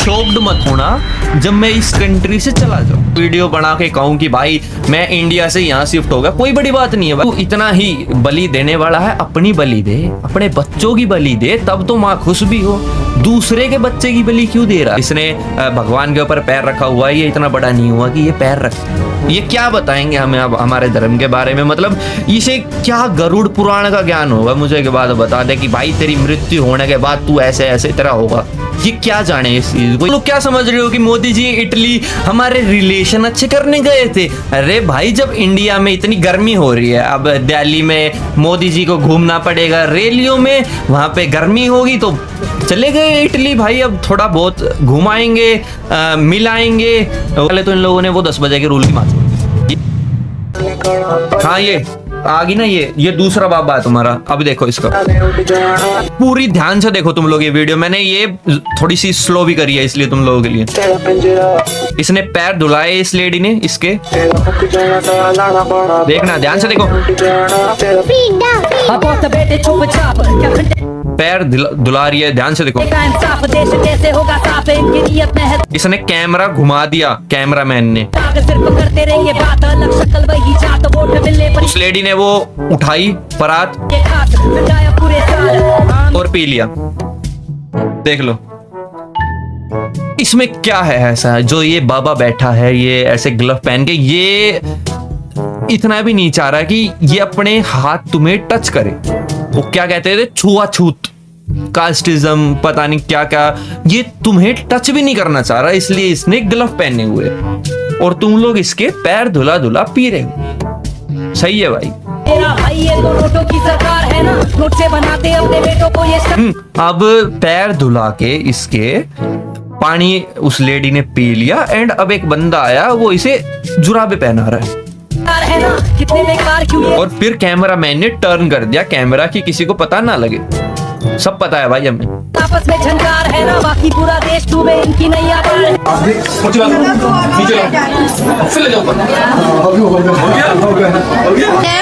Shocked मत होना जब मैं इस कंट्री से चला जाऊं, वीडियो बना के कहूं कि भाई मैं इंडिया से यहाँ शिफ्ट हो गया, कोई बड़ी बात नहीं है भाई। तू इतना ही बलि देने वाला है, अपनी बलि दे, अपने बच्चों की बलि दे, तब तो माँ खुश भी हो। दूसरे के बच्चे की बलि क्यों दे रहा है? इसने भगवान के ऊपर पैर रखा हुआ है, ये इतना बड़ा नहीं हुआ कि ये पैर रख। ये क्या बताएंगे हमें अब हमारे धर्म के बारे में? मतलब इसे क्या गरुड़ पुराण का ज्ञान होगा? मुझे के बाद बता दे कि भाई तेरी मृत्यु होने के बाद तू ऐसे ऐसे तरह होगा। ये क्या जाने इस चीज को। लोग क्या समझ रहे हो कि मोदी जी इटली हमारे रिलेशन अच्छे करने गए थे? अरे भाई, जब इंडिया में इतनी गर्मी हो रही है, अब दिल्ली में मोदी जी को घूमना पड़ेगा रैलियों में, वहां पे गर्मी होगी तो चले गए इटली भाई। अब थोड़ा बहुत घुमाएंगे, मिलाएंगे। पहले तो इन लोगों ने वो 10 बजे के रूल की मार। हाँ, ये आ गई ना, ये दूसरा बाबा है तुम्हारा। अब देखो इसका पूरी ध्यान से देखो तुम लोग ये वीडियो। मैंने ये थोड़ी सी स्लो भी करी है इसलिए तुम लोगों के लिए। इसने पैर धुलाए इस लेडी ने इसके, देखना ध्यान से देखो। पैर धुला रही है, ध्यान से देखो। इसने कैमरा घुमा दिया, कैमरामैन ने। उस लेडी ने वो उठाई परात और पी लिया। देख लो इसमें क्या है ऐसा जो ये बाबा बैठा है, ये ऐसे ग्लव पहन के, ये इतना भी नहीं चाह रहा कि ये अपने हाथ तुम्हें टच करे। वो क्या कहते थे, छुआछूत, कास्टिज्म, पता नहीं क्या क्या, ये तुम्हें टच भी नहीं करना चाह रहा, इसलिए इसने ग्लव पहने हुए और तुम लोग इसके पैर धुला धुला पी रहे हो। सही है भाई। भाई ये तो नोटों की सरकार है ना, नोट से बनाते अपने बेटों को ये अब पैर धुला के इसके पानी उस लेडी ने पी लिया एंड अब एक बंदा आया, वो इसे जुराबे पहना रहा है। कितने बेकार क्यों? और फिर कैमरामैन ने टर्न कर दिया कैमरा कि किसी को पता ना लगे। सब पता है भाई हमें। आपस में झंकार है ना, बाकी पूरा देश डूबे इनकी नैया पार है।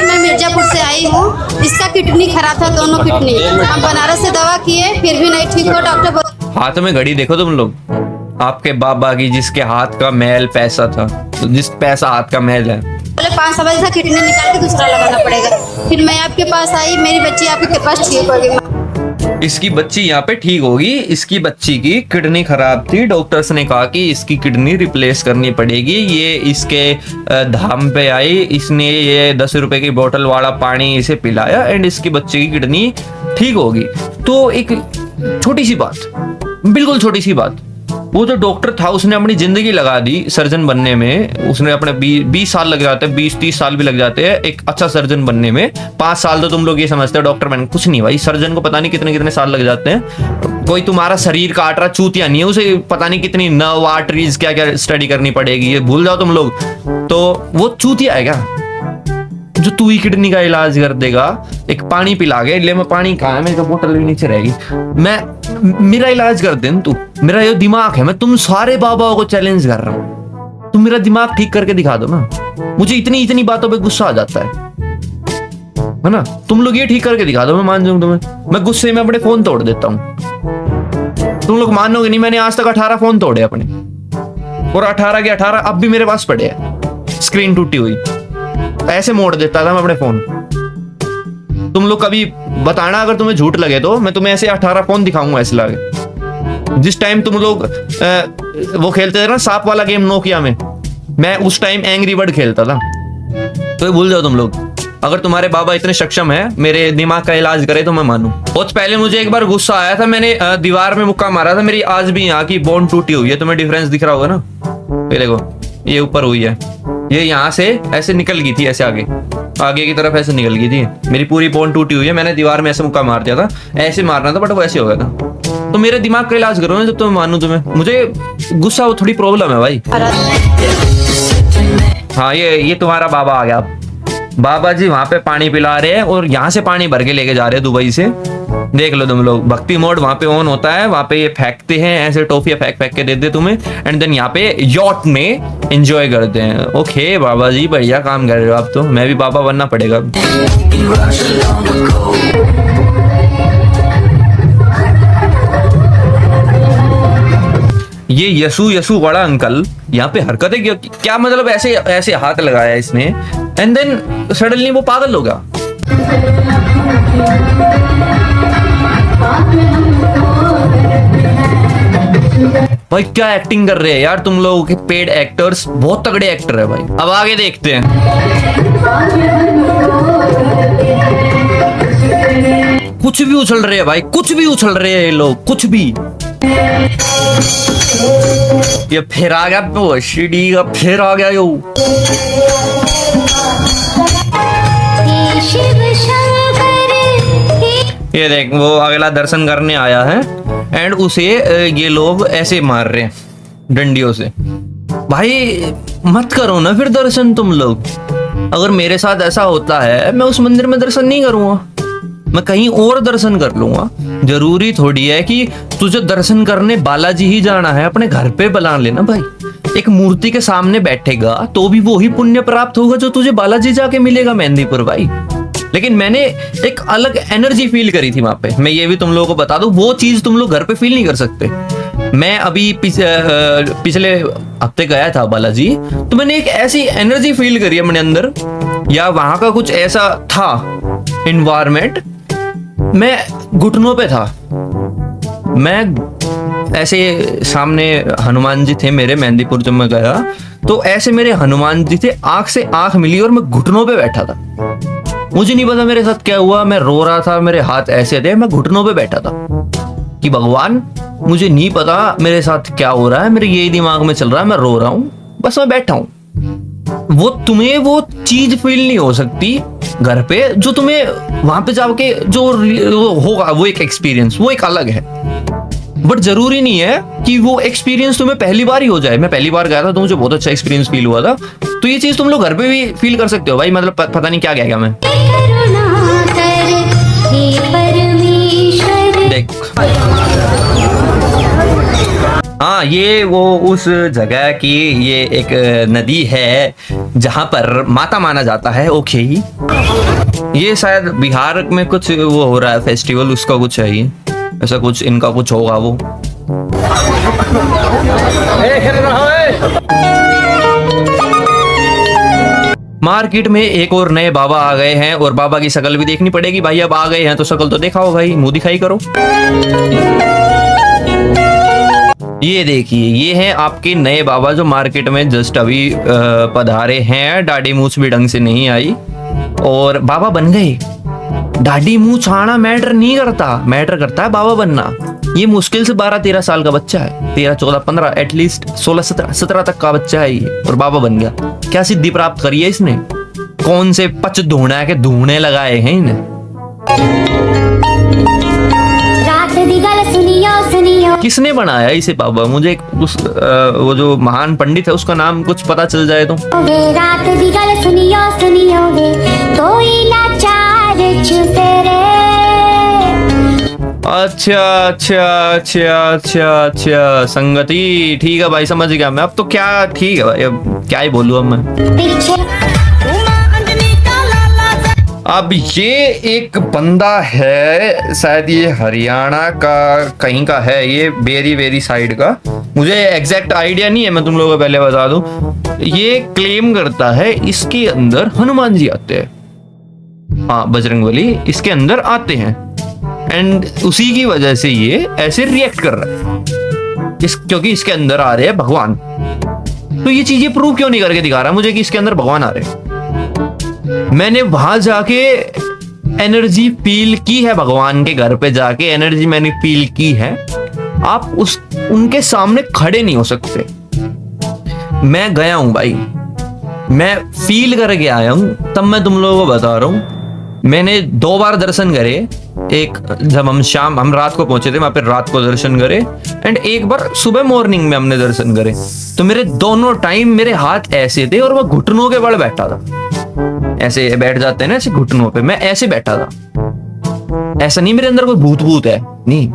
मैं मिर्जापुर से आई हूँ, इसका किडनी खराब था, दोनों किडनी। हम बनारस से दवा किए फिर भी नहीं ठीक हो। डॉक्टर हाथ में घड़ी देखो तुम लोग, आपके बाबा की जिसके हाथ का मैल पैसा था, जिस पैसा हाथ का मैल है। 5 साल था, किडनी निकाल के दूसरा लगाना पड़ेगा। फिर मैं आपके पास आई, मेरी बच्ची आपके पास ठीक होगी। इसकी बच्ची यहाँ पे ठीक होगी। इसकी बच्ची की किडनी खराब थी, डॉक्टर्स ने कहा कि इसकी किडनी रिप्लेस करनी पड़ेगी। ये इसके धाम पे आई, इसने ये 10 रुपए की बोतल वाला पानी इसे पिलाया एंड इसकी बच्ची की किडनी ठीक होगी। तो एक छोटी सी बात, बिल्कुल छोटी सी बात, वो जो डॉक्टर था उसने अपनी जिंदगी लगा दी सर्जन बनने में। उसने अपने 20 साल लग जाते हैं, 20-30 साल भी लग जाते हैं एक अच्छा सर्जन बनने में। 5 साल तो तुम लोग ये समझते हो डॉक्टर बन, कुछ नहीं भाई, सर्जन को पता नहीं कितने कितने साल लग जाते हैं। कोई तुम्हारा शरीर काट रहा चूतिया नहीं है, उसे पता नहीं कितनी नर्व आर्टरीज क्या क्या स्टडी करनी पड़ेगी, ये भूल जाओ तुम लोग। तो वो चूतिया है क्या जो तू ही किडनी का इलाज कर देगा? एक पानी पिला के ले, मैं पानी कहाँ है, मेरी तो बोतल भी नीचे रहेगी, मेरा इलाज कर दे तू। मेरा ये दिमाग है, मैं तुम सारे बाबाओं को चैलेंज कर रहा हूँ, तुम मेरा दिमाग ठीक करके दिखा दो ना। मुझे इतनी बातों पे गुस्सा आ जाता है ना। तुम लोग ये ठीक करके दिखा दो, मैं मान जाऊँ तुम्हें। मैं गुस्से में अपने फोन तोड़ देता हूँ, तुम लोग मानोगे नहीं। मैंने आज तक 18 फोन तोड़े अपने, और 18 के 18 अब भी मेरे पास पड़े हैं, स्क्रीन टूटी हुई। ऐसे मोड़ देता था मैं अपने फोन। तुम लोग कभी बताना अगर तुम्हें झूठ लगे तो मैं तुम्हें ऐसे 18 फोन दिखाऊंगा ऐसे लगे। जिस टाइम तुम लोग वो खेलते थे ना सांप वाला गेम नोकिया में, मैं उस टाइम एंग्री बर्ड खेलता था। तो ये भूल जाओ तुम लोग। अगर तुम्हारे बाबा इतने सक्षम है मेरे दिमाग का इलाज करे तो मैं मानूं। बहुत पहले मुझे एक बार गुस्सा आया था, मैंने दीवार में मुक्का मारा था। मेरी आज भी यहाँ की बोन टूटी हुई है, तुम्हें डिफरेंस दिख रहा होगा ना। ये देखो, ये ऊपर हुई है, ये यहाँ से ऐसे निकल गई थी, ऐसे आगे की तरफ ऐसे निकल गई थी। मेरी पूरी बोन टूटी हुई है, मैंने दीवार में ऐसे मुक्का मार दिया था। ऐसे मारना था बट वो ऐसे हो गया था। तो मेरे दिमाग का इलाज करो ना जब तुम्हें मानूं तुम्हें। मुझे गुस्सा वो थोड़ी प्रॉब्लम है भाई। हाँ, ये तुम्हारा बाबा आ गया। बाबा जी वहां पे पानी पिला रहे हैं और यहाँ से पानी भर के लेके जा रहे हैं दुबई से। देख लो तुम लोग, भक्ति मोड वहां पे ऑन होता है, वहां पे ये फेंकते हैं ऐसे, टॉफियां फेंक के देते तुम्हें एंड देन यहाँ पे यॉट में एंजॉय करते हैं। ओके बाबा जी, बढ़िया काम कर रहे हो आप तो। मैं भी बाबा बनना पड़ेगा। ये यसु यसु बड़ा अंकल यहाँ पे हरकतें क्या मतलब ऐसे ऐसे हाथ लगाया इसने एंड देन सडनली वो पागल हो गया। भाई क्या एक्टिंग कर रहे हैं यार तुम लोगों के पेड एक्टर्स, बहुत तगड़े एक्टर है भाई। अब आगे देखते हैं। कुछ भी उछल रहे हैं भाई, कुछ भी उछल रहे हैं ये लोग, कुछ भी। ये फिर आ गया वो सीडी का, फिर आ गया यो। ये देख वो अगला दर्शन करने आया है एंड उसे ये लोग ऐसे मार रहे हैं डंडियों से। भाई मत करो ना फिर दर्शन तुम लोग। अगर मेरे साथ ऐसा होता है मैं उस मंदिर में दर्शन नहीं करूंगा, मैं कहीं और दर्शन कर लूंगा। जरूरी थोड़ी है कि तुझे दर्शन करने बालाजी ही जाना है, अपने घर पे बुला लेना भाई। एक मूर्ति के सामने बैठेगा तो भी वो ही पुण्य प्राप्त होगा जो तुझे बालाजी जाके मिलेगा मेहंदीपुर भाई। लेकिन मैंने एक अलग एनर्जी फील करी थी वहां पे, मैं ये भी तुम लोगों को बता दूं, वो चीज तुम लोग घर पे फील नहीं कर सकते। मैं अभी पिछले हफ्ते गया था बालाजी, तो मैंने एक ऐसी एनर्जी फील करी अपने अंदर, या वहां का कुछ ऐसा था इन्वायरमेंट। मैं घुटनों पे था, मैं ऐसे सामने हनुमान जी थे मेरे मेहंदीपुर जब मैं गया, तो ऐसे मेरे हनुमान जी थे, आंख से आंख मिली और मैं घुटनों पे बैठा था। मुझे नहीं पता मेरे साथ क्या हुआ, मैं रो रहा था, मेरे हाथ ऐसे थे, मैं घुटनों पे बैठा था कि भगवान मुझे नहीं पता मेरे साथ क्या हो रहा है, मेरे यही दिमाग में चल रहा है, मैं रो रहा हूँ, बस मैं बैठा हूँ। वो तुम्हें वो चीज फील नहीं हो सकती घर पे जो तुम्हें वहां पे जाके जो होगा, वो एक एक्सपीरियंस, वो एक अलग है। बट जरूरी नहीं है कि वो एक्सपीरियंस तुम्हें पहली बार ही हो जाए। मैं पहली बार गया था तो मुझे बहुत अच्छा एक्सपीरियंस फील हुआ था, तो ये चीज तुम लोग घर पे भी फील कर सकते हो भाई। मतलब पता नहीं क्या क्या मैं देख। हाँ, ये वो उस जगह की ये एक नदी है जहां पर माता माना जाता है। ओके, ये शायद बिहार में कुछ वो हो रहा है फेस्टिवल, उसका कुछ है ये, ऐसा कुछ इनका कुछ होगा वो। मार्केट में एक और नए बाबा आ गए हैं और बाबा की शक्ल भी देखनी पड़ेगी भाई। अब आ गए हैं तो शक्ल तो दिखाओ भाई, मुंह दिखाई करो। ये देखिए, ये हैं आपके नए बाबा जो मार्केट में जस्ट अभी पधारे हैं। दाढ़ी मूछ भी ढंग से नहीं आई और बाबा बन गए। दाढ़ी मूछ आना मैटर नहीं करता, मैटर करता है बाबा बनना। ये मुश्किल से 12-13 साल का बच्चा है, 13, 14, 15, एटलीस्ट 16, 17 तक का बच्चा है ये, और बाबा बन गया। क्या सिद्धि प्राप्त करी है इसने? कौन से पच धूना के धूने लगाए हैं इन्हें? किसने बनाया इसे बाबा? मुझे उस वो जो महान पंडित है उसका नाम कुछ पता चल जाए तो। रात दी गल सुनियो सुनियोगे कोई लाचार छुटेरे। अच्छा संगति, ठीक है भाई, समझ गया मैं। अब तो क्या, ठीक है भाई, अब क्या ही बोलूं अब मैं। अब ये एक बंदा है, शायद ये हरियाणा का कहीं का है, ये बेरी साइड का, मुझे एग्जैक्ट आइडिया नहीं है, मैं तुम लोगों को पहले बता दूं। ये क्लेम करता है इसके अंदर हनुमान जी आते हैं, हाँ बजरंगबली इसके अंदर आते हैं, एंड उसी की वजह से ये ऐसे रिएक्ट कर रहा है क्योंकि इसके अंदर आ रहे हैं भगवान। तो ये चीज ये प्रूव क्यों नहीं करके दिखा रहा मुझे कि इसके अंदर भगवान आ रहे हैं? मैंने वहां जाके एनर्जी फील की है, भगवान के घर पे जाके एनर्जी मैंने फील की है। आप उनके सामने खड़े नहीं हो सकते। मैं गया हूं भाई, मैं फील करके आया हूं, तब मैं तुम लोगों को बता रहा हूं। मैंने 2 बार दर्शन करे, एक जब हम रात को पहुंचे थे वहां पे रात को दर्शन करे, एंड एक बार सुबह मॉर्निंग में हमने दर्शन करे। तो मेरे दोनों टाइम मेरे हाथ ऐसे थे और मैं घुटनों के बल बैठा था, ऐसे बैठ जाते हैं ना ऐसे घुटनों पे, मैं ऐसे बैठा था। ऐसा नहीं मेरे अंदर कोई भूत है, नहीं।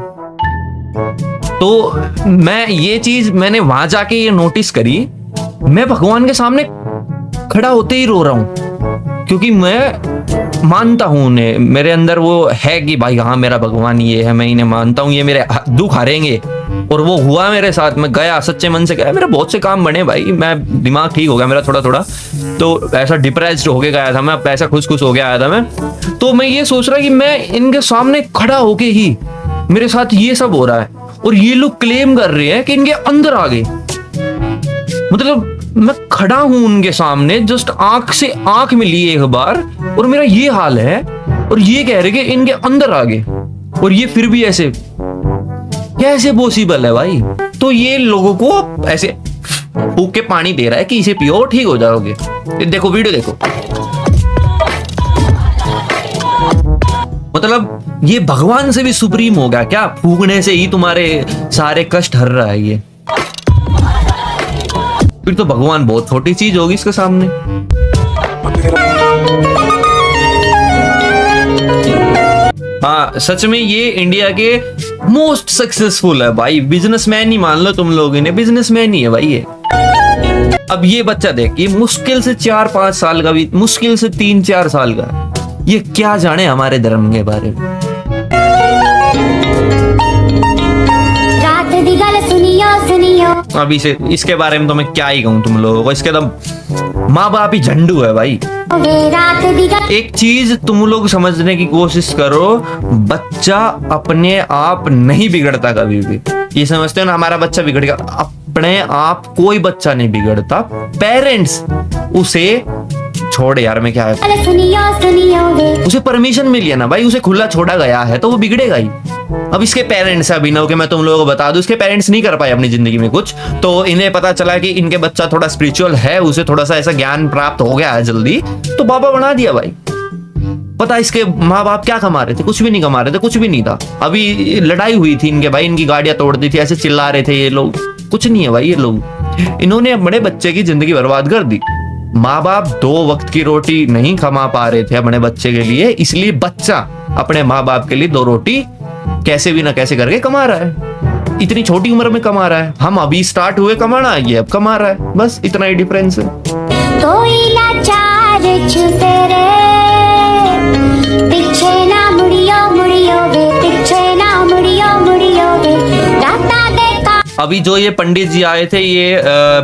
तो मैं ये चीज मैंने वहां जाके ये नोटिस करी, मैं भगवान के सामने खड़ा होते ही रो रहा हूं, क्योंकि मैं मानता हूं उन्हें, मेरे अंदर वो है कि भाई हाँ मेरा भगवान ये है, मैं इन्हें मानता हूं, ये मेरे दुख हरेंगे। और वो हुआ मेरे साथ, मैं गया सच्चे मन से गया, मेरे बहुत से काम बने भाई, मैं दिमाग ठीक हो गया मेरा थोड़ा थोड़ा, तो ऐसा डिप्रेस्ड होके गया था मैं, ऐसा खुश खुश हो गया आया था मैं। तो मैं ये सोच रहा कि मैं इनके सामने खड़ा होके ही मेरे साथ ये सब हो रहा है, और ये लोग क्लेम कर रहे हैं कि इनके अंदर आ गए। मतलब मैं खड़ा हूं उनके सामने, जस्ट आंख से आंख मिली एक बार, और मेरा ये हाल है, और ये कह रहे कि इनके अंदर आ गए, और ये फिर भी ऐसे कैसे पॉसिबल है भाई। तो ये लोगों को ऐसे फूक के पानी दे रहा है कि इसे पियो ठीक हो जाओगे। देखो वीडियो देखो, मतलब ये भगवान से भी सुप्रीम हो गया क्या? फूकने से ही तुम्हारे सारे कष्ट हर रहा है ये। फिर तो भगवान बहुत छोटी चीज होगी इसके सामने। हाँ सच में ये इंडिया के मोस्ट सक्सेसफुल है भाई, बिजनेसमैन ही मान लो तुम लोग, इन्हें बिजनेसमैन ही है भाई ये। अब ये बच्चा देख, ये मुश्किल से 4-5 साल का भी, मुश्किल से 3-4 साल का, ये क्या जाने हमारे धर्म के बारे में। अभी से इसके बारे में तो मैं क्या ही कहूँ तुम लोगों को, इसके तो माँ बाप ही झंडू है भाई। एक चीज तुम लोग समझने की कोशिश करो, बच्चा अपने आप नहीं बिगड़ता कभी भी। ये समझते हो ना हमारा बच्चा बिगड़ गया, अपने आप कोई बच्चा नहीं बिगड़ता, पेरेंट्स उसे छोड़ यार मैं क्या है, उसे परमिशन मिली है ना भाई, उसे खुला छोड़ा गया है तो वो बिगड़ेगा ही। अब इसके पेरेंट्स अभिनव के मैं तुम लोगों को बता दूं, इसके पेरेंट्स नहीं कर पाए अपनी जिंदगी में कुछ, तो इन्हें पता चला कि इनके बच्चा थोड़ा स्पिरिचुअल है, उसे थोड़ा सा ऐसा ज्ञान प्राप्त हो गया है जल्दी, तो बाबा बना दिया भाई। पता इसके माँ बाप क्या कमा रहे थे? कुछ भी नहीं कमा रहे थे, कुछ भी नहीं था। अभी लड़ाई हुई थी इनके भाई, इनकी गाड़ियां तोड़ दी थी, ऐसे चिल्ला रहे थे ये लोग, कुछ नहीं है भाई ये लोग। इन्होंने अपने बच्चे की जिंदगी बर्बाद कर दी। माँ बाप 2 वक्त की रोटी नहीं कमा पा रहे थे अपने बच्चे के लिए, इसलिए बच्चा अपने माँ बाप के लिए 2 रोटी कैसे भी ना कैसे करके कमा रहा है। इतनी छोटी उम्र में कमा रहा है, हम अभी स्टार्ट हुए कमाना, ये अब कमा रहा है, बस इतना ही डिफरेंस है। कोई लाचार छूटे रे, पीछे ना मुड़ियो मुड़ियो वे, पीछे ना मुड़ियो मुड़ियो वे, दाता देखा। अभी जो ये पंडित जी आए थे, ये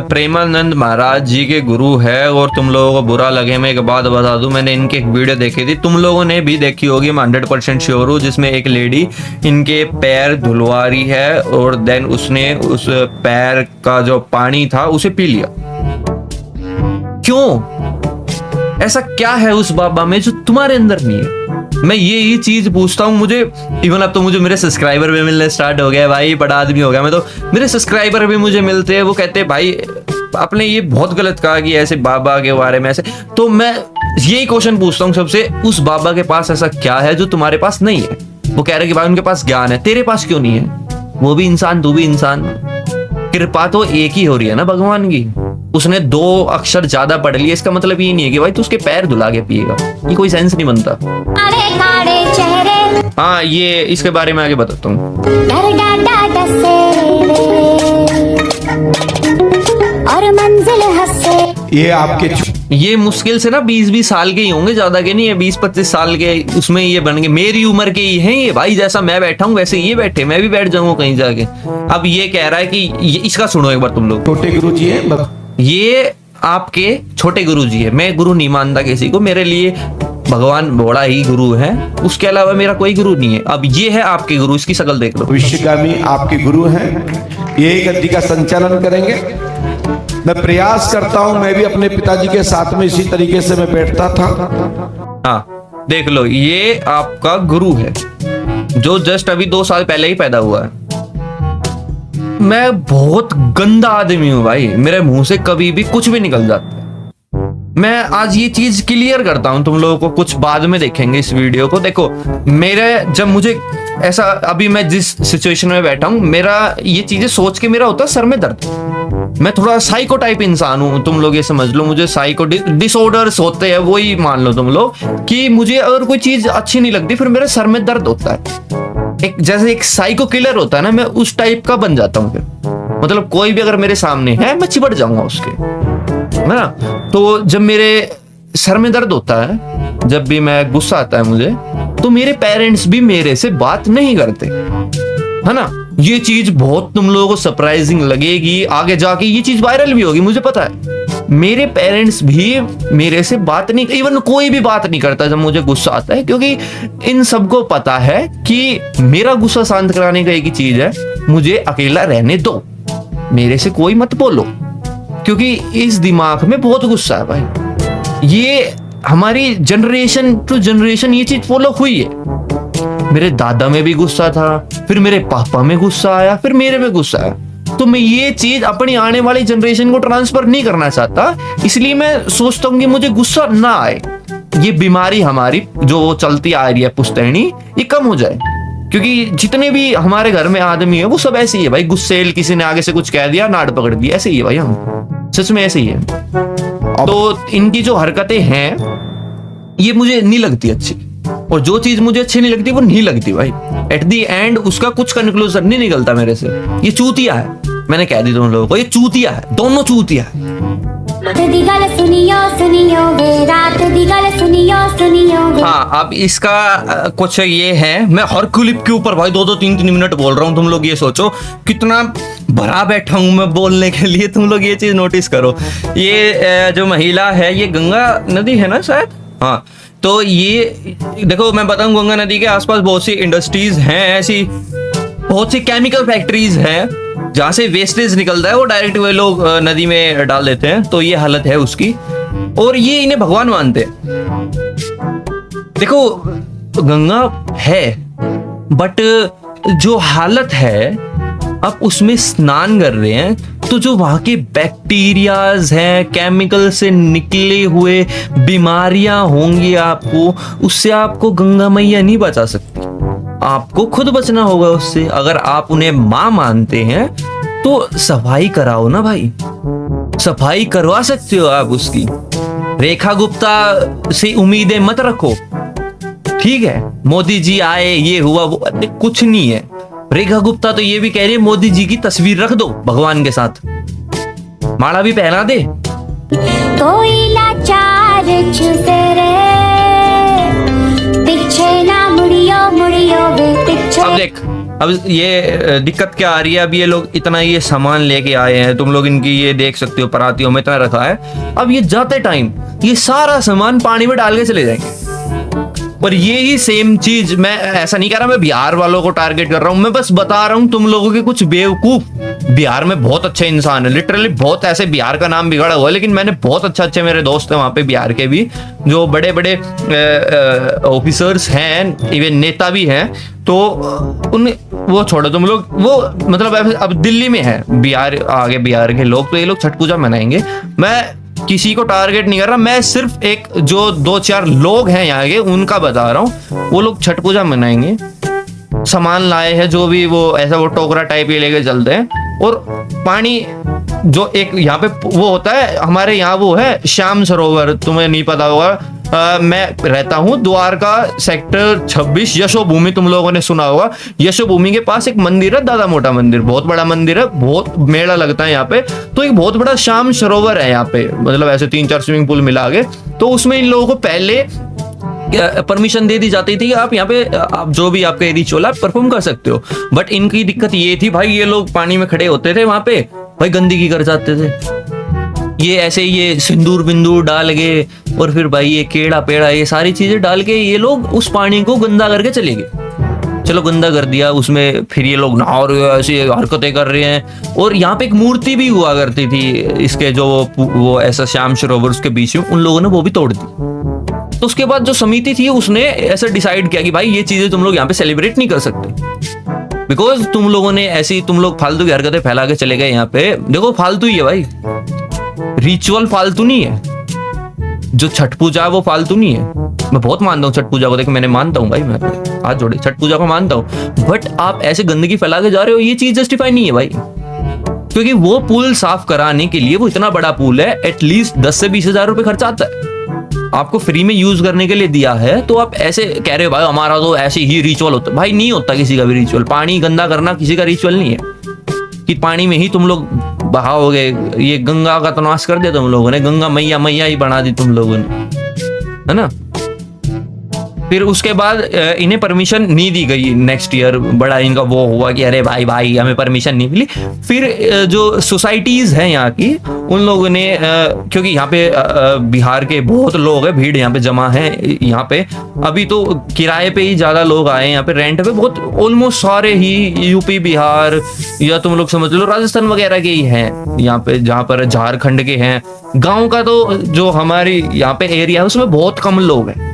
प्रेमानंद महाराज जी के गुरु है, और तुम लोगों को बुरा लगे मैं एक बात बता दूं, मैंने इनकी एक वीडियो देखी थी, तुम लोगों ने भी देखी होगी, मैं 100% श्योर हूँ, जिसमें एक लेडी इनके पैर धुलवा रही है, और देन उसने उस पैर का जो पानी था उसे पी लिया। क्यों? ऐसा क्या है उस बाबा में जो तुम्हारे अंदर नहीं है? मैं ये चीज पूछता हूँ। मुझे इवन अब तो मुझे मेरे सब्सक्राइबर भी मिलने स्टार्ट हो गया भाई, बड़ा आदमी हो गया मैं, तो मेरे सब्सक्राइबर भी मुझे मिलते हैं, वो कहते हैं भाई आपने ये बहुत गलत कहा कि ऐसे बाबा के बारे में ऐसे। तो मैं यही क्वेश्चन पूछता हूँ सबसे, उस बाबा के पास ऐसा क्या है जो तुम्हारे पास नहीं है? वो कह रहे कि भाई उनके पास ज्ञान है, तेरे पास क्यों नहीं है? वो भी इंसान, तू भी इंसान, कृपा तो एक ही हो रही है ना भगवान की। उसने 2 अक्षर ज्यादा पढ़ लिए, इसका मतलब ये नहीं है कि भाई तू उसके पैर धुला के पिएगा, ये कोई सेंस नहीं बनता। हाँ ये इसके बारे में आगे बताता हूँ। और मंजिल हंसे, ये मुश्किल से ना 20-20 साल के ही होंगे, ज्यादा के नहीं है, 20-25 साल के, उसमें ये बन गए, मेरी उम्र के ही हैं ये भाई। जैसा मैं बैठा हूँ वैसे ये बैठे, मैं भी बैठ जाऊंगा कहीं जाके। अब ये कह रहा है कि इसका सुनो एक बार तुम लोग। छोटे गुरु जी है, ये आपके छोटे गुरु जी है। मैं गुरु नहीं मानता किसी को, मेरे लिए भगवान बड़ा ही गुरु है, उसके अलावा मेरा कोई गुरु नहीं है। अब ये है आपके गुरु, इसकी शक्ल देख लो। भविष्यगामी आपके गुरु हैं, ये गद्दी का संचालन करेंगे। मैं प्रयास करता हूं, मैं भी अपने पिताजी के साथ में इसी तरीके से मैं बैठता था। हाँ देख लो, ये आपका गुरु है जो जस्ट अभी 2 साल पहले ही पैदा हुआ है। मैं बहुत गंदा आदमी हूं भाई, मेरे मुंह से कभी भी कुछ भी निकल जाता है। मैं आज ये चीज क्लियर करता हूं तुम लोगों को, कुछ बाद में देखेंगे इस वीडियो को। देखो मेरे, जब मुझे ऐसा, अभी मैं जिस सिचुएशन में बैठा हूं, मेरा ये चीजें सोच के मेरा होता है सर में दर्द। मैं थोड़ा साइको टाइप इंसान हूं, तुम लोग ये समझ लो, मुझे साइको डिसऑर्डर्स होते हैं, वही मान लो तुम लोग, कि मुझे अगर कोई चीज अच्छी नहीं लगती फिर मेरे सर में दर्द होता है। एक जैसे एक साइको किलर होता है ना, मैं उस टाइप का बन जाता हूँ फिर। मतलब कोई भी अगर मेरे सामने है, मैं चिपट जाऊंगा उसके, है ना। तो जब मेरे सर में दर्द होता है, जब भी मैं गुस्सा आता है मुझे, तो मेरे पेरेंट्स भी मेरे से बात नहीं करते, है ना। ये चीज बहुत तुम लोगों को सरप्राइजिंग लगेगी, आगे जाके ये चीज वायरल भी होगी, मुझे पता है। मेरे पेरेंट्स भी मेरे से बात नहीं, इवन कोई भी बात नहीं करता जब मुझे गुस्सा आता है, क्योंकि इन सबको पता है कि मेरा गुस्सा शांत कराने का एक ही चीज है, मुझे अकेला रहने दो, मेरे से कोई मत बोलो, क्योंकि इस दिमाग में बहुत गुस्सा है भाई। ये हमारी जनरेशन टू जनरेशन ये चीज फॉलो हुई है। मेरे दादा में भी गुस्सा था, फिर मेरे पापा में गुस्सा आया, फिर मेरे में गुस्सा आया। तो मैं ये चीज अपनी आने वाली जनरेशन को ट्रांसफर नहीं करना चाहता, इसलिए मैं सोचता हूँ कि मुझे गुस्सा ना आए, ये बीमारी हमारी जो चलती आ रही है पुश्तैनी, ये कम हो जाए। क्योंकि जितने भी हमारे घर में आदमी है वो सब ऐसे ही है भाई, गुस्सेल, किसी ने आगे से कुछ कह दिया, नाड़ पकड़ दी, ऐसे ही है भाई, हम सच में ऐसे ही है। तो इनकी जो हरकतें हैं ये मुझे नहीं लगती अच्छी, और जो चीज मुझे अच्छी नहीं लगती वो नहीं लगती भाई। एट दी एंड उसका कुछ कंक्लूजन नहीं निकलता मेरे से। ये चूतिया है, मैंने कह दी तुम लोगों को, ये चूतिया है, दोनों चूतिया है। हाँ, अब इसका कुछ ये है, मैं हर क्लिप के ऊपर भाई 2-2, 3-3 मिनट बोल रहा हूँ। तुम लोग ये सोचो कितना भरा बैठा हूँ मैं बोलने के लिए, तुम लोग ये चीज नोटिस करो। ये जो महिला है, ये गंगा नदी है ना शायद, हाँ। तो ये देखो, मैं बताऊं, गंगा नदी के आसपास बहुत सी इंडस्ट्रीज हैं, ऐसी बहुत सी केमिकल फैक्ट्रीज हैं जहां से वेस्टेज निकलता है, वो डायरेक्ट वे लोग नदी में डाल देते हैं। तो ये हालत है उसकी, और ये इन्हें भगवान मानते हैं। देखो गंगा है, बट जो हालत है, आप उसमें स्नान कर रहे हैं तो जो वहां के बैक्टीरियाज हैं, केमिकल से निकले हुए बीमारियां होंगी आपको, उससे आपको गंगा मैया नहीं बचा सकती, आपको खुद बचना होगा उससे। अगर आप उन्हें मां मानते हैं तो सफाई कराओ ना भाई, सफाई करवा सकते हो आप उसकी। रेखा गुप्ता से उम्मीदें मत रखो, ठीक है, मोदी जी आए, ये हुआ, वो कुछ नहीं है। रेखा गुप्ता तो ये भी कह रही है मोदी जी की तस्वीर रख दो भगवान के साथ, माला भी पहना दे। कोई लाचार पीछे ना मुड़ियो मुड़ियो पीछे। अब देख, अब ये दिक्कत क्या आ रही है, अब ये लोग इतना ये सामान लेके आए हैं, तुम लोग इनकी ये देख सकते हो परातियों में इतना रखा है। अब ये जाते टाइम ये सारा सामान पानी में डाल के चले जाएंगे। और ये ही सेम चीज, मैं ऐसा नहीं कह रहा मैं बिहार वालों को टारगेट कर रहा हूं, मैं बस बता रहा हूं तुम लोगों के कुछ बेवकूफ बिहार में बहुत अच्छे इंसान है, लिटरली बहुत ऐसे, बिहार का नाम बिगड़ा हुआ है, लेकिन मैंने बहुत अच्छे मेरे दोस्त हैं वहां पे बिहार के भी, जो बड़े बड़े ऑफिसर्स हैं, इवन नेता भी हैं। तो उन वो छोड़ो तुम लोग, वो मतलब अब दिल्ली में है बिहार, आगे बिहार के लोग, तो ये लोग छठ पूजा मनाएंगे। मैं किसी को टारगेट नहीं कर रहा, मैं सिर्फ एक जो 2-4 लोग हैं यहाँ के उनका बता रहा हूँ। वो लोग छठ पूजा मनाएंगे, सामान लाए हैं जो भी, वो ऐसा वो टोकरा टाइप ये लेके चलते हैं, और पानी जो एक यहाँ पे वो होता है, हमारे यहाँ वो है श्याम सरोवर, तुम्हें नहीं पता होगा। मैं रहता हूँ द्वारका सेक्टर 26, यशोभूमि, तुम लोगों ने सुना होगा। यशोभूमि के पास एक मंदिर है, दादा मोटा मंदिर, बहुत बड़ा मंदिर है, बहुत मेला लगता है यहाँ पे। तो एक बहुत बड़ा श्याम सरोवर है यहाँ पे, मतलब ऐसे 3-4 स्विमिंग पूल मिला के। तो उसमें इन लोगों को पहले परमिशन दे दी जाती थी, आप यहाँ पे आप जो भी आपका रिचुअल आप परफॉर्म कर सकते हो। बट इनकी दिक्कत ये थी भाई, ये लोग पानी में खड़े होते थे वहां पे, भाई गंदगी कर जाते थे, ये ऐसे ये सिंदूर बिंदूर डाल के, और फिर भाई ये केड़ा पेड़ा ये सारी चीजें डाल के ये लोग उस पानी को गंदा करके चले गए। चलो गंदा कर दिया, उसमें फिर ये लोग नहा रहे हैं, ऐसी हरकतें कर रहे हैं। और यहाँ पे एक मूर्ति भी हुआ करती थी इसके, जो वो ऐसा श्याम सरोवर उसके बीच में, उन लोगों ने वो भी तोड़ दी। तो उसके बाद जो समिति थी उसने ऐसा डिसाइड किया कि भाई ये चीजें तुम लोग यहाँ पे सेलिब्रेट नहीं कर सकते, बिकॉज तुम लोगों ने ऐसी, तुम लोग फालतू की हरकतें फैला के चले गए यहाँ पे। देखो फालतू ही है भाई, रिचुअल फालतू नहीं है, जो छठ पूजा है वो फालतू नहीं है। मैं बहुत मानता हूँ छठ पूजा को, देखो मैंने मानता हूँ भाई, मैं हाथ जोड़े छठ पूजा को मानता हूँ, बट आप ऐसे गंदगी फैला के जा रहे हो, ये चीज जस्टिफाई नहीं है भाई। क्योंकि वो पुल साफ कराने के लिए, वो इतना बड़ा पुल है, एटलीस्ट 10 से 20 हजार रुपए खर्चा आता है, आपको फ्री में यूज करने के लिए दिया है। तो आप ऐसे कह रहे हो भाई हमारा तो ऐसे ही रिचुअल होता है, भाई नहीं होता किसी का भी रिचुअल। पानी गंदा करना किसी का रिचुअल नहीं है कि पानी में ही तुम लोग बहाओगे। ये गंगा का तो नाश कर दिया तुम लोगों ने, गंगा मैया मैया ही बना दी तुम लोगों ने, है ना। फिर उसके बाद इन्हें परमिशन नहीं दी गई नेक्स्ट ईयर। बड़ा इनका वो हुआ कि अरे भाई हमें परमिशन नहीं मिली। फिर जो सोसाइटीज हैं यहाँ की, उन लोगों ने क्योंकि यहाँ पे बिहार के बहुत लोग हैं, भीड़ यहाँ पे जमा है। यहाँ पे अभी तो किराए पे ही ज्यादा लोग आए हैं, यहाँ पे रेंट पे बहुत ऑलमोस्ट सारे ही यूपी बिहार या तुम लोग समझ लो राजस्थान वगैरह के ही हैं यहाँ पे, जहाँ पर झारखंड के हैं। गाँव का तो जो हमारी यहाँ पे एरिया है उसमें बहुत कम लोग हैं।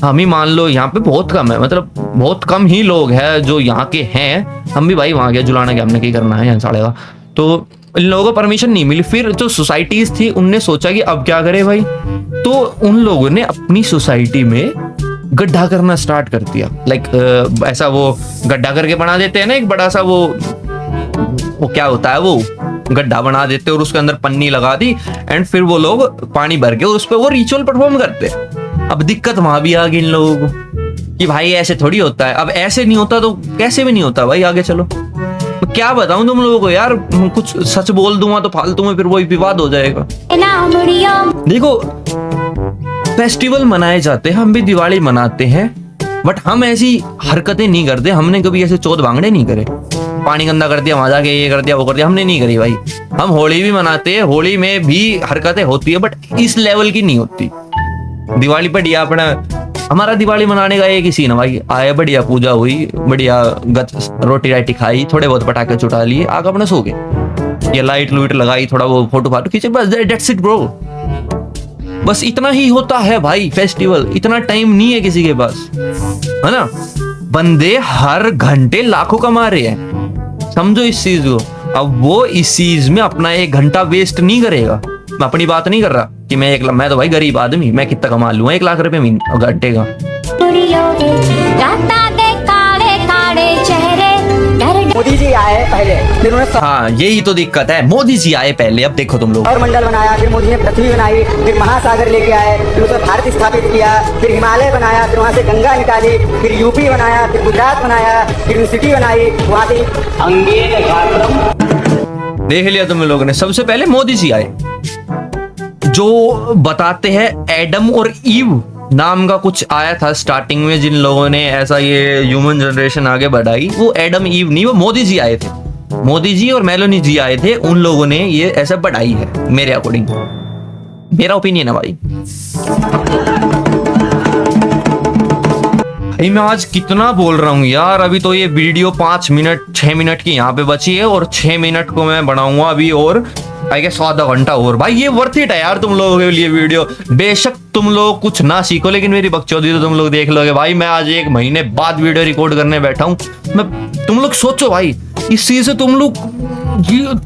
हम ही मान लो यहाँ पे बहुत कम है, मतलब बहुत कम ही लोग हैं जो यहाँ के हैं। हम भी भाई वहां गया जुलाना के, हमने क्या करना है यहाँ साड़ेगा। तो इन लोगों को परमिशन नहीं मिली। फिर जो सोसाइटीज थी उनने सोचा कि अब क्या करे भाई, तो उन लोगों ने अपनी सोसाइटी में गड्ढा करना स्टार्ट कर दिया। लाइक ऐसा वो गड्ढा करके बना देते हैं ना, एक बड़ा सा वो क्या होता है, वो गड्ढा बना देते और उसके अंदर पन्नी लगा दी एंड फिर वो लोग पानी भर के उस पर वो रिचुअल परफॉर्म करते। अब दिक्कत वहां भी आ गई इन लोगों को कि भाई ऐसे थोड़ी होता है। अब ऐसे नहीं होता तो कैसे भी नहीं होता भाई, आगे चलो। तो क्या बताऊं तुम लोगों को यार, कुछ सच बोल दूंगा तो फालतू में फिर वही विवाद हो जाएगा। देखो फेस्टिवल मनाए जाते हैं, हम भी दिवाली मनाते हैं, बट हम ऐसी हरकतें नहीं करते। हमने कभी ऐसे चौथ भांगड़े नहीं करे, पानी गंदा कर दिया वहां जाके ये कर दिया वो कर दिया, हमने नहीं करी भाई। हम होली भी मनाते हैं, होली में भी हरकतें होती है बट इस लेवल की नहीं होती। दिवाली बढ़िया अपना, हमारा दिवाली मनाने का एक ही सीन है भाई, आए बढ़िया पूजा हुई, बढ़िया रोटी राटी खाई, थोड़े बहुत पटाखे छुटा लिए, आग अपने सो गए, या लाइट लूइट लगाई, थोड़ा वो फोटो फाटो खींचे, बस दैट्स इट ब्रो। बस इतना ही होता है भाई फेस्टिवल। इतना टाइम नहीं है किसी के पास, है ना। बंदे हर घंटे लाखों कमा रहे हैं, समझो इस चीज को। अब वो इस चीज में अपना 1 घंटा वेस्ट नहीं करेगा। मैं अपनी बात नहीं कर रहा कि मैं तो भाई गरीब आदमी, मैं कितना कमा लूंगा 1 लाख रुपए घंटे का। मोदी जी आए पहले, फिर उन्होंने हाँ यही तो दिक्कत है, मोदी जी आए पहले। अब देखो तुम लोग, सौर मंडल बनाया, फिर मोदी ने पृथ्वी बनाई, फिर महासागर लेके आए, फिर उसे भारत स्थापित किया, फिर हिमालय बनाया, फिर वहाँ से गंगा निकाली, फिर यूपी बनाया, फिर गुजरात बनाया, फिर यूनिवर्सिटी बनाई, वहाँ से देख लिया तुम लोगों ने। सबसे पहले मोदी जी आए, जो बताते हैं एडम और ईव नाम का कुछ आया था स्टार्टिंग में, जिन लोगों ने ऐसा ये ह्यूमन जनरेशन आगे बढ़ाई, वो एडम ईव नहीं, वो मोदी जी आए थे। मोदी जी और मेलोनी जी आए थे, उन लोगों ने ये ऐसा बढ़ाई है मेरे अकॉर्डिंग, मेरा ओपिनियन है भाई। भाई मैं आज कितना बोल रहा हूँ यार, अभी तो ये वीडियो 5 मिनट 6 मिनट की यहाँ पे बची है और 6 मिनट को मैं बनाऊंगा अभी और आई गेस आधा घंटा और। भाई ये वर्थ इट है यार तुम लोगों के लिए वीडियो। बेशक तुम लोग कुछ ना सीखो लेकिन मेरी बकचोदी तो तुम लोग देख लोगे भाई। मैं आज 1 महीने बाद वीडियो रिकॉर्ड करने बैठा हूँ। तुम लोग सोचो भाई, इस चीज से तुम लोग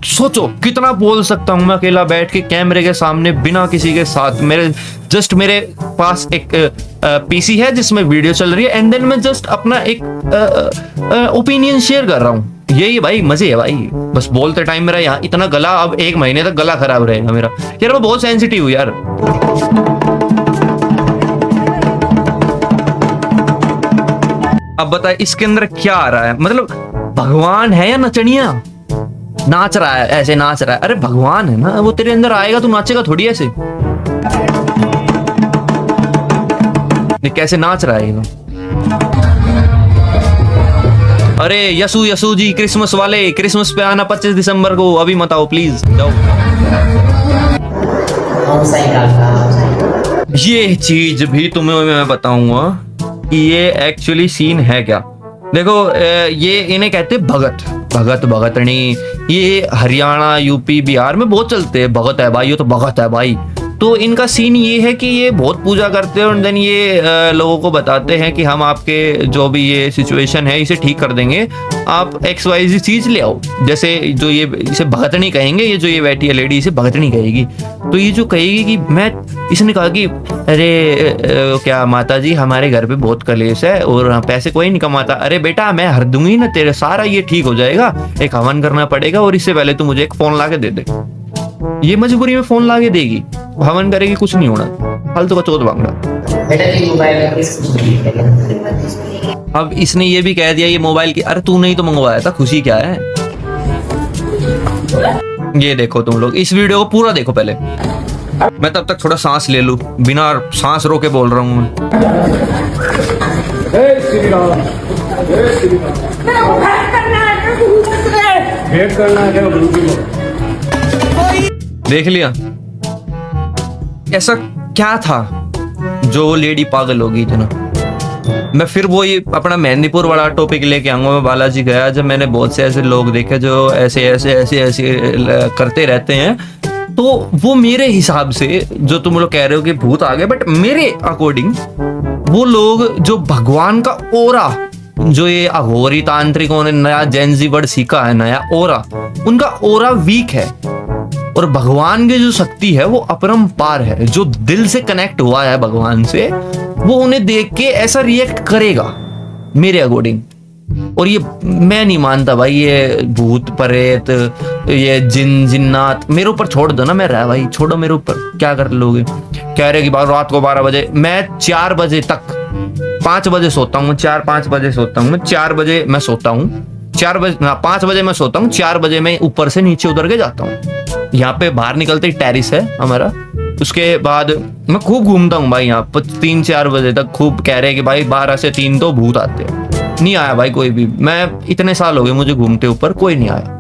सोचो कितना बोल सकता हूँ मैं अकेला बैठ के कैमरे के सामने बिना किसी के साथ। मेरे पास एक पीसी है जिसमें वीडियो चल रही है एंड देन मैं जस्ट अपना एक ओपिनियन शेयर कर रहा हूँ। यही भाई मजे है भाई। बस बोलते टाइम मेरा यहाँ इतना गला, अब 1 महीने तक गला खराब रहेगा मेरा यार। मैं बहुत सेंसिटिव हूँ यार। अब बता इसके अंदर क्या आ रहा है, मतलब भगवान है या नचनिया नाच रहा है, ऐसे नाच रहा है। अरे भगवान है ना, वो तेरे अंदर आएगा तू नाचेगा थोड़ी ऐसे। ये कैसे नाच रहा है ये? अरे यसु जी क्रिसमस वाले, क्रिसमस पे आना 25 दिसंबर को, अभी मत आओ प्लीज, जाओ। ये चीज भी तुम्हें मैं बताऊंगा कि ये एक्चुअली सीन है क्या। देखो ये इन्हें कहते हैं भगत भगतनी। ये हरियाणा यूपी बिहार में बहुत चलते हैं, भगत है भाई, ये तो भगत है भाई। तो इनका सीन ये है कि ये बहुत पूजा करते हैं और देन ये लोगों को बताते हैं कि हम आपके जो भी ये सिचुएशन है इसे ठीक कर देंगे, आप XYZ चीज ले आओ। जैसे जो ये इसे भगतनी कहेंगे, ये जो ये बैठी है लेडी इसे भगतनी कहेगी। तो ये जो कहेगी कि मैं, इसने कहा कि अरे क्या माता जी हमारे घर पे बहुत कलेश है और पैसे कोई नहीं कमाता। अरे बेटा मैं हर दूंगी ना तेरे, सारा ये ठीक हो जाएगा। एक हवन करना पड़ेगा और इससे पहले तू मुझे एक फोन ला के दे दे। ये मजबूरी में फोन ला के देगी, हवन करेगी, कुछ नहीं होना, फालतू का चौथ भांगड़ा। अब इसने ये भी कह दिया ये मोबाइल की, अरे तूने ही तो मंगवाया था, खुशी क्या है। ये देखो तुम लोग इस वीडियो को पूरा देखो पहले। मैं तब तक थोड़ा सांस ले लूं, बिना सांस रोके बोल रहा हूं मैं। देख लिया ऐसा क्या था जो लेडी पागल होगी इतना। मैं फिर वही अपना मेहंदीपुर वाला टॉपिक लेके आऊंगा। मैं बालाजी गया जब, मैंने बहुत से ऐसे लोग देखे जो ऐसे ऐसे ऐसे ऐसे करते रहते हैं। तो वो मेरे हिसाब से, जो तुम लोग कह रहे हो कि भूत आ गए, बट मेरे अकॉर्डिंग वो लोग जो भगवान का ओरा, जो ये अघोरी तांत्रिकों ने नया जेनजी वर्ड सीखा है, नया ओरा, उनका ओरा वीक है। और भगवान की जो शक्ति है वो अपरंपार है। जो दिल से कनेक्ट हुआ है भगवान से, वो उन्हें देख के ऐसा रिएक्ट करेगा मेरे अकॉर्डिंग। और ये मैं नहीं मानता भाई, ये भूत प्रेत, ये जिन जिन्नात मेरे ऊपर छोड़ दो ना। मैं रहा भाई, छोड़ो मेरे ऊपर, क्या कर लोगे। कह रहे कि रात को 12 बजे, मैं 4 बजे तक 5 बजे सोता हूँ, 4-5 बजे सोता हूँ। 4 बजे मैं सोता हूँ, 4 बजे 5 बजे मैं सोता हूँ, 4 बजे मैं ऊपर से नीचे उतर के जाता हूँ। यहाँ पे बाहर निकलते ही टेरिस है हमारा। उसके बाद मैं खूब घूमता हूँ भाई, यहाँ पर 3-4 बजे तक खूब कह रहे कि भाई 12 से 3 तो भूत आते हैं। नहीं आया भाई कोई भी। मैं इतने साल हो गए मुझे घूमते ऊपर, कोई नहीं आया।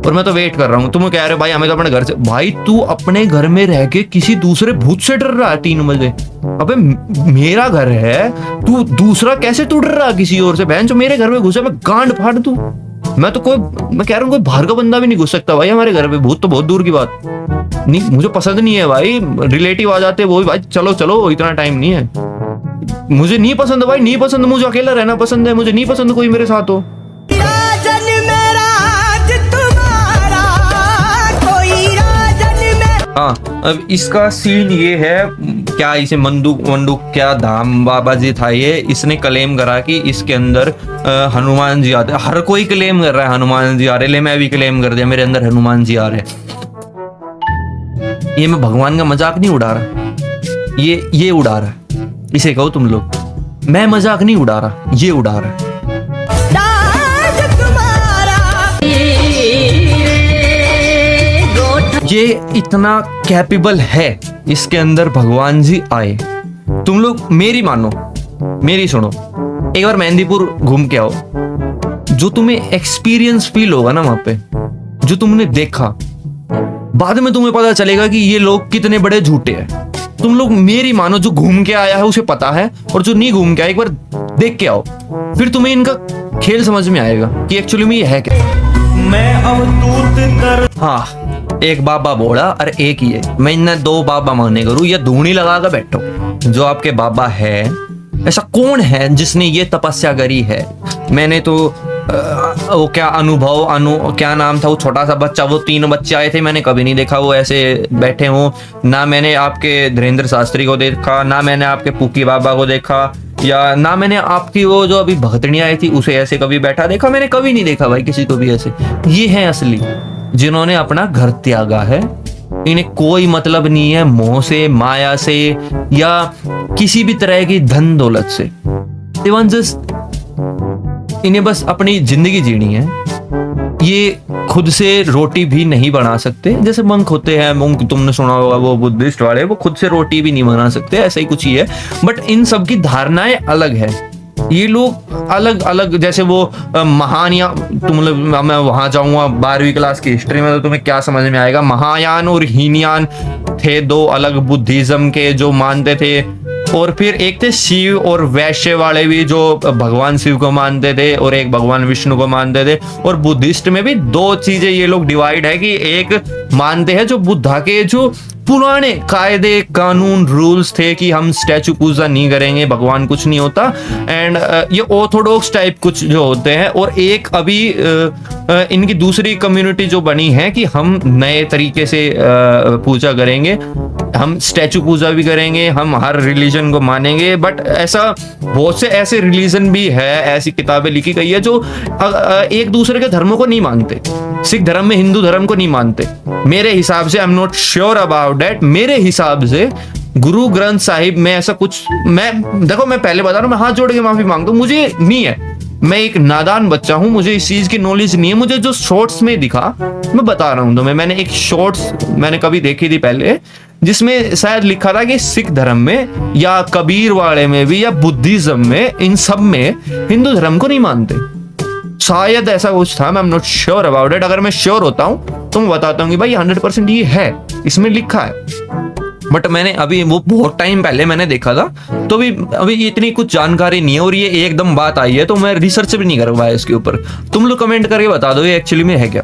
और मैं तो वेट कर रहा हूँ। तुम कह रहे हो भाई हमें तो अपने घर से, भाई तू अपने घर में रह के किसी दूसरे भूत से डर रहा है 3 बजे। अबे मेरा घर है, तू दूसरा कैसे तू डर रहा है किसी और से। बहन जो मेरे घर में घुसे मैं गांड फाड़ दूं। मैं तो मैं कह रहा हूँ कोई बाहर का बंदा भी नहीं घुस सकता भाई हमारे घर पे। भूत तो बहुत दूर की बात नहीं, मुझे पसंद नहीं है भाई। रिलेटिव आ जाते वो भाई, चलो चलो, इतना टाइम नहीं है। मुझे नहीं पसंद भाई, नहीं पसंद। मुझे अकेला रहना पसंद है, मुझे नहीं पसंद कोई मेरे साथ हो। हाँ, अब इसका सीन ये है, क्या इसे मंडूक क्या धाम बाबा जी था ये, इसने क्लेम करा कि इसके अंदर हनुमान जी आते। हर कोई क्लेम कर रहा है हनुमान जी आ रहे, ले मैं भी क्लेम कर दिया मेरे अंदर हनुमान जी आ रहे। ये मैं भगवान का मजाक नहीं उड़ा रहा, ये उड़ा रहा है। इसे कहो तुम लोग, मैं मजाक नहीं उड़ा रहा, ये उड़ा रहा है। ये इतना कैपेबल है, इसके अंदर भगवान जी आए। तुम लोग मेरी मानो, मेरी सुनो, एक बार मेहंदीपुर घूम के आओ। जो तुम्हें एक्सपीरियंस फील होगा ना वहां पे, जो तुमने देखा, बाद में तुम्हें पता चलेगा कि ये लोग कितने बड़े झूठे हैं। तुम लोग मेरी मानो, जो घूम के आया है उसे पता है, और जो नहीं घूम के आया एक बार देख के आओ, फिर तुम्हें इनका खेल समझ में आएगा कि एक्चुअली में ये है क्या। मैं अवधूत कर, हाँ, एक बाबा बोला और एक ये, मैं इन्हें 2 बाबा माने करूं या धूनी लगा कर बैठो। जो आपके बाबा है, ऐसा कौन है जिसने ये तपस्या करी है। मैंने तो वो क्या क्या नाम था वो छोटा सा बच्चा, वो 3 बच्चे आए थे, मैंने कभी नहीं देखा वो ऐसे बैठे हो। ना मैंने आपके धीरेन्द्र शास्त्री को देखा, ना मैंने आपके पुकी बाबा को देखा, या ना मैंने आपकी वो जो अभी भगतनी आई थी उसे ऐसे कभी बैठा देखा। मैंने कभी नहीं देखा भाई किसी को भी ऐसे। ये है असली, जिन्होंने अपना घर त्यागा है। इन्हें कोई मतलब नहीं है मोह से, माया से, या किसी भी तरह की धन दौलत से। इन्हें बस अपनी जिंदगी जीनी है। ये खुद से रोटी भी नहीं बना सकते। जैसे मंक होते हैं, मंक तुमने सुना होगा, वो बुद्धिस्ट वाले, वो खुद से रोटी भी नहीं बना सकते, ऐसा ही कुछ ही है। बट इन सब की धारणाएं अलग है। ये लोग अलग अलग, जैसे वो महान, या मैं वहां जाऊंगा 12वीं क्लास की हिस्ट्री में तो तुम्हें क्या समझ में आएगा। महायान और हीनयान थे 2 अलग बुद्धिज्म के जो मानते थे। और फिर एक थे शिव और वैश्य वाले भी, जो भगवान शिव को मानते थे, और एक भगवान विष्णु को मानते थे। और बुद्धिस्ट में भी 2 चीजें ये लोग डिवाइड है कि एक मानते हैं जो बुद्धा के जो पुराने कायदे कानून रूल्स थे कि हम स्टैचू पूजा नहीं करेंगे, भगवान कुछ नहीं होता, एंड ये ऑर्थोडॉक्स टाइप कुछ जो होते हैं। और एक अभी इनकी दूसरी कम्युनिटी जो बनी है कि हम नए तरीके से पूजा करेंगे, हम स्टैचू पूजा भी करेंगे, हम हर रिलीजन को मानेंगे। बट ऐसा बहुत से ऐसे रिलीजन भी है, ऐसी किताबें लिखी गई है जो एक दूसरे के धर्मों को नहीं मानते। सिख धर्म में हिंदू धर्म को नहीं मानते मेरे हिसाब से। I am not sure about that. मेरे हिसाब से गुरु ग्रंथ साहिब में ऐसा कुछ, मैं देखो, मैं पहले बता रहा हूँ, मैं हाथ जोड़ के माफी मांगता हूँ, मुझे नहीं है, मैं एक नादान बच्चा हूँ, मुझे इस चीज की नॉलेज नहीं है। मुझे जो शॉर्ट्स में दिखा मैं बता रहा हूँ तुम्हें। मैंने एक शॉर्ट्स मैंने कभी देखी थी पहले, जिसमें शायद लिखा था कि सिख धर्म में या कबीर वाले में भी या बुद्धिज्म में, इन सब में हिंदू धर्म को नहीं मानते। शायद ऐसा कुछ था, मैं am not sure about it. अगर मैं श्योर होता हूं तो मैं बताता हूँ कि भाई 100% ये है, इसमें लिखा है। बट मैंने अभी वो बहुत टाइम पहले मैंने देखा था, तो अभी इतनी कुछ जानकारी नहीं है, और ये एकदम बात आई है तो मैं रिसर्च भी नहीं कर पाया इसके ऊपर। तुम लोग कमेंट करके बता दो ये एक्चुअली में है क्या।